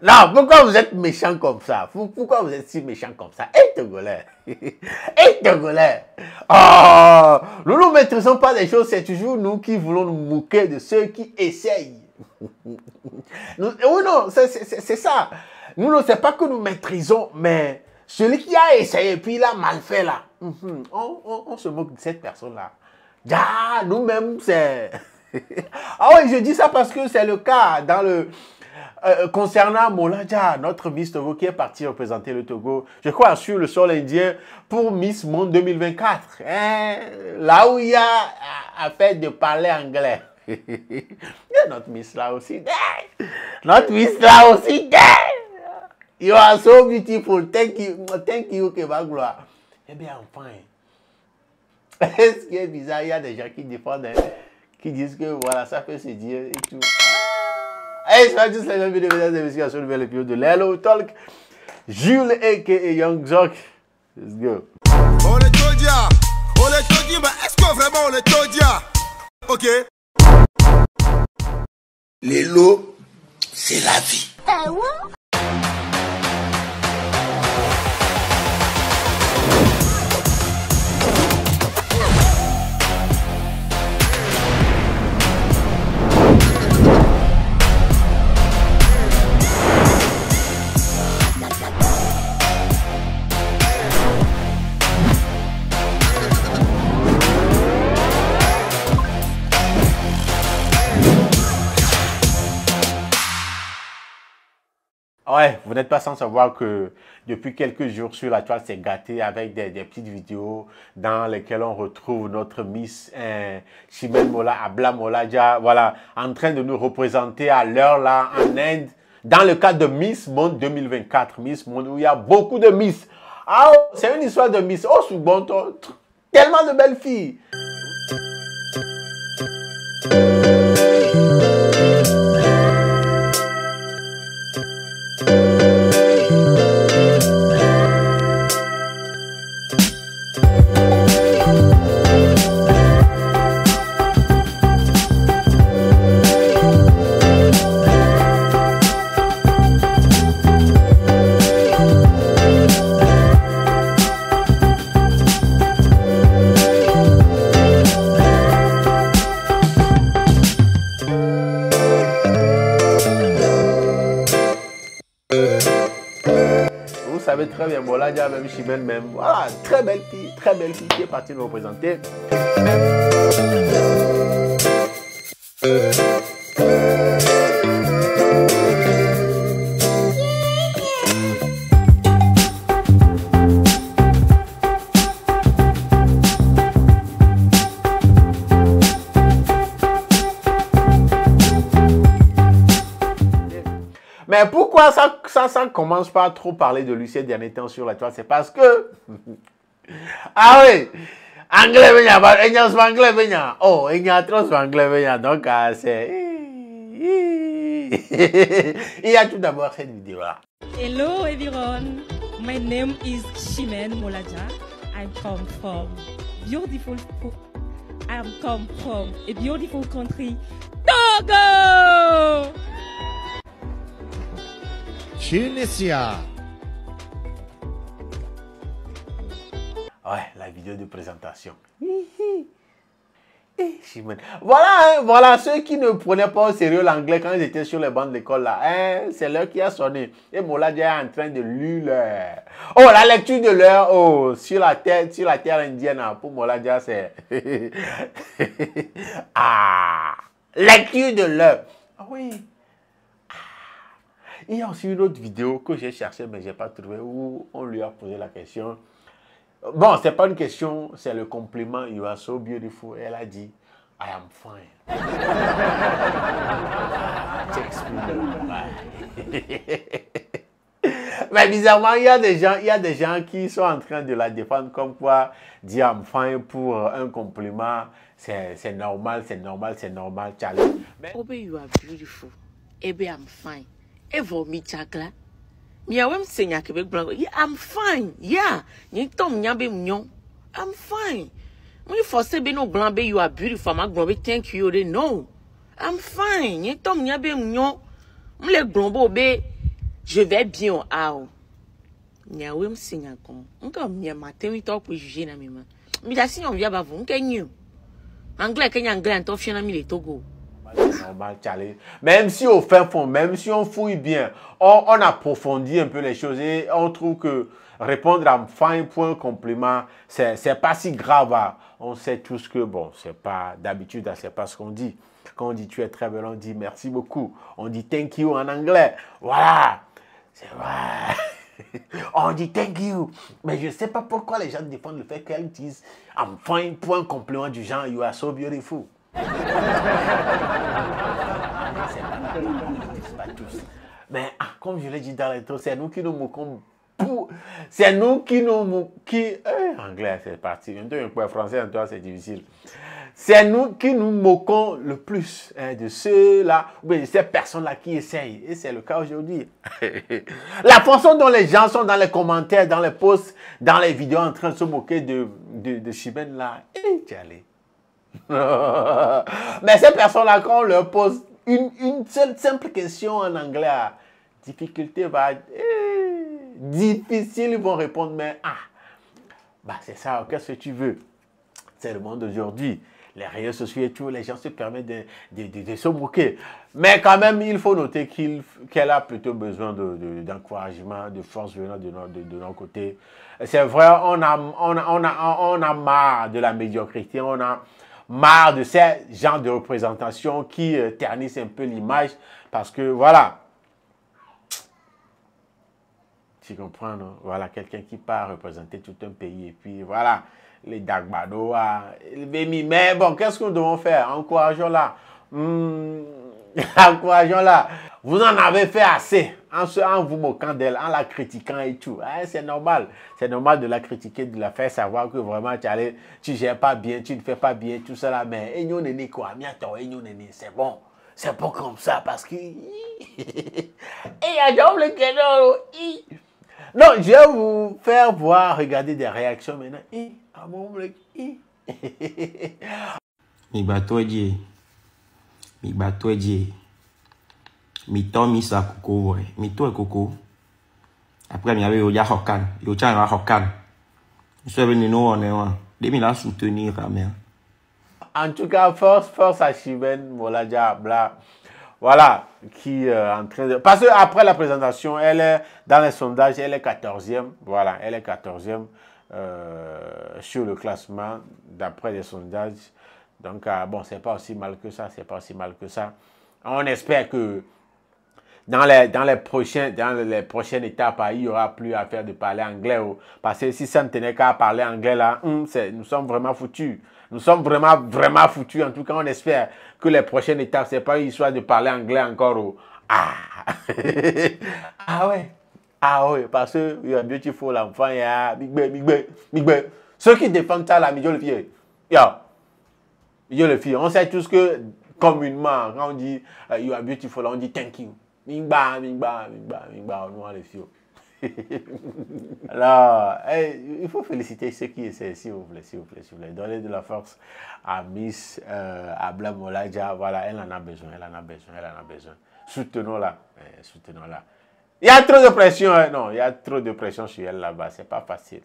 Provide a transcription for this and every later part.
Non, pourquoi vous êtes méchant comme ça? Pourquoi vous êtes si méchant comme ça? Hé, Togolais! Hé, Togolais! Oh! Nous ne maîtrisons pas les choses, c'est toujours nous qui voulons nous moquer de ceux qui essayent. Oui, non, c'est ça. Nous ne c'est pas que nous maîtrisons, mais celui qui a essayé, puis il a mal fait là. On se moque de cette personne-là. Ah, nous-mêmes, c'est... Ah oui, je dis ça parce que c'est le cas dans le... concernant Moladja, notre Miss Togo qui est partie représenter le Togo, je crois, sur le sol indien pour Miss Monde 2024. Hein? Là où il y a affaire de parler anglais. Il y a notre Miss là aussi. Notre Miss là aussi. You are so beautiful. Thank you, Kebagloire. Eh bien, enfin. Ce qui est bizarre, il y a des gens qui défendent, hein, qui disent que voilà, ça peut se dire et tout. Hey, c'est pas juste la même vidéo, mesdames et messieurs, sur le nouvel épisode de Hello Talk. Jules aka Young Jock. Let's go. On est Todia, mais est-ce que vraiment on est Todia? Ok. L'élo, c'est la vie. Ouais, vous n'êtes pas sans savoir que depuis quelques jours sur la toile, c'est gâté avec des petites vidéos dans lesquelles on retrouve notre Miss Chimène Mola Abla Moladja, voilà, en train de nous représenter à l'heure là en Inde, dans le cadre de Miss Monde 2024. Miss Monde où il y a beaucoup de Miss. Ah, c'est une histoire de Miss. Oh, sous bon temps, tellement de belles filles. Vous savez très bien, Moladja, même Chimène, même. Voilà, très belle fille qui est partie nous représenter. Mais pourquoi ça ne commence pas à trop parler de lui ces derniers temps sur la toile? C'est parce que... Ah oui, anglais venir, anglais venir. Oh, il y a trop anglais venir. Donc, c'est... Il y a tout d'abord cette vidéo-là. Hello everyone, my name is Chimène Moladja. I come from a beautiful country, Togo. Tunisia. Ouais, la vidéo de présentation. Voilà, hein, voilà, ceux qui ne prenaient pas au sérieux l'anglais quand ils étaient sur les bancs de l'école là, hein, c'est l'heure qui a sonné. Et Moladja est en train de lire l'heure. Oh, la lecture de l'heure, oh, sur la terre indienne, hein, pour Moladja, c'est... Ah, lecture de l'heure. Ah oui. Il y a aussi une autre vidéo que j'ai cherchée, mais je n'ai pas trouvé, où on lui a posé la question. Bon, ce n'est pas une question, c'est le compliment. You are so beautiful. Elle a dit, I am fine. Mais bizarrement, il y a des gens qui sont en train de la défendre comme quoi dire I'm fine pour un compliment, c'est normal. Challenge. Obe, you are beautiful. Ebe, I'm fine. Evo mi chakla. I'm fine. Yeah. I'm fine. When you first say no glambe, you are beautiful. I'm going to thank you. No. I'm fine. Le glombo be Je vais bien au ao. Nya wem sinya comme. Encore mia matin oui toi pour juger na mima. Mi da si on vient ba vous, on kenyu. Anglais Kenya anglais en tofia na mi le Togo. Normal, Charlie. Même si on fait fond, même si on fouille bien, on approfondit un peu les choses et on trouve que répondre à fin, point, complément, c'est pas si grave. Hein. On sait tous que, bon, c'est pas d'habitude, c'est pas ce qu'on dit. Quand on dit tu es très belle, on dit merci beaucoup. On dit thank you en anglais. Voilà. C'est vrai. On dit thank you. Mais je ne sais pas pourquoi les gens défendent le fait qu'elles disent I'm fine, point, complément du genre you are so beautiful. C'est pas tous. Mais comme je l'ai dit dans l'intro, c'est nous qui nous moquons. C'est nous qui nous moquons. Anglais, c'est parti. Un peu français, un peu c'est difficile. C'est nous qui nous moquons le plus de ceux-là, ou de ces personnes-là qui essayent. Et c'est le cas aujourd'hui. La façon dont les gens sont dans les commentaires, dans les posts, dans les vidéos en train de se moquer de Chimène là. Tu allais. Mais ces personnes-là, quand on leur pose une seule simple question en anglais, difficulté va être difficile, ils vont répondre, mais bah c'est ça, qu'est-ce que tu veux? C'est le monde d'aujourd'hui. Les réseaux sociaux et tout, les gens se permettent de se moquer. Mais quand même, il faut noter qu'elle a plutôt besoin d'encouragement, de force venant de notre côté. C'est vrai, on a marre de la médiocrité, on a marre de ces genres de représentations qui ternissent un peu l'image parce que voilà, tu comprends, non? Voilà, quelqu'un qui part représenter tout un pays et puis voilà, les Dagbadoa, mais bon, qu'est-ce que nous devons faire? Encourageons-la. Encourageons-la. Vous en avez fait assez en vous moquant d'elle, en la critiquant et tout. C'est normal. C'est normal de la critiquer, de la faire savoir que vraiment tu ne gères pas bien, tu ne fais pas bien, tout ça là. Mais c'est bon. C'est bon comme ça parce que... Non, je vais vous faire voir, regarder des réactions maintenant. Mi bateau dit. Mi to mi sa koko mi to koko. Après mi avait yo ya hokan, yo tcha na hokan. Je suis venu nous on est là. Demi la soutenir la mère. En tout cas, force à Chimène Molaja Bla. Voilà, qui est en train de... Parce qu'après la présentation, elle est dans les sondages, elle est 14e. Voilà, elle est 14e sur le classement d'après les sondages. Donc, bon, c'est pas aussi mal que ça, c'est pas aussi mal que ça. On espère que dans les prochaines étapes, il n'y aura plus à faire de parler anglais. Parce que si ça ne tenait qu'à parler anglais, là, nous sommes vraiment foutus. Nous sommes vraiment foutus. En tout cas, on espère que les prochaines étapes, ce n'est pas une histoire de parler anglais encore. Ah ouais, parce que you are beautiful, l'enfant, big baby. Ceux qui défendent ça, là, le fille. Le fille. On sait tous que, communément, quand on dit you are beautiful, on dit thank you. Mingba, on les filles. Alors, il faut féliciter ceux qui essaient, s'il vous plaît. Donnez de la force à Miss Abla Molaja. Voilà, elle en a besoin. Soutenons-la. Il y a trop de pression, non, il y a trop de pression sur elle là-bas. C'est pas facile.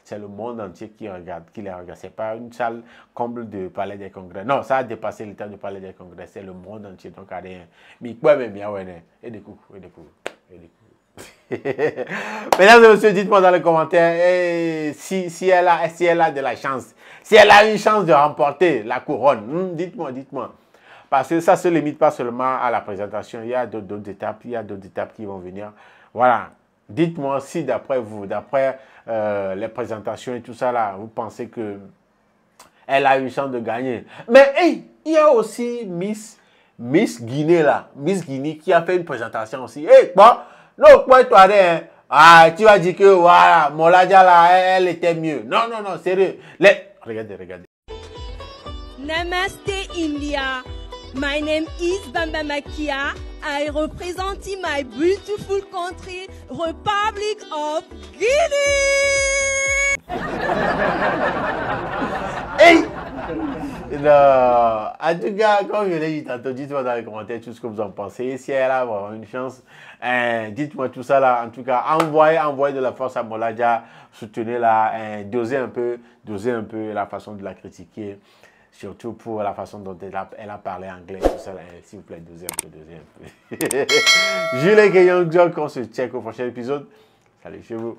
C'est le monde entier qui les regarde. C'est pas une salle comble de palais des congrès. Non, ça a dépassé le temps du palais des congrès. C'est le monde entier, donc rien. Mais quoi, même bien, et des coups. Mesdames et messieurs, dites-moi dans les commentaires si elle a de la chance, si elle a une chance de remporter la couronne. Dites-moi. Parce que ça ne se limite pas seulement à la présentation, il y a d'autres étapes, qui vont venir. Voilà, dites-moi si d'après vous, d'après les présentations et tout ça là, vous pensez que elle a une chance de gagner. Mais il y a aussi Miss Guinée là, Miss Guinée qui a fait une présentation aussi. Non, quoi toi, tu vas dire que voilà, Molaja là, elle était mieux. Non, sérieux. Regardez. Namaste India. My name is Bamba Makia. I represent my beautiful country, Republic of Guinea. Hey! Non. En tout cas, comme je l'ai dit tantôt, dites-moi dans les commentaires tout ce que vous en pensez. Si elle a vraiment une chance, dites-moi tout ça là. En tout cas, envoyez de la force à Molaja, soutenez-la, dosez un peu la façon de la critiquer. Surtout pour la façon dont elle a parlé anglais, tout ça là. S'il vous plaît, dosez un peu. Jules et Guillaume, on se check au prochain épisode. Salut chez vous.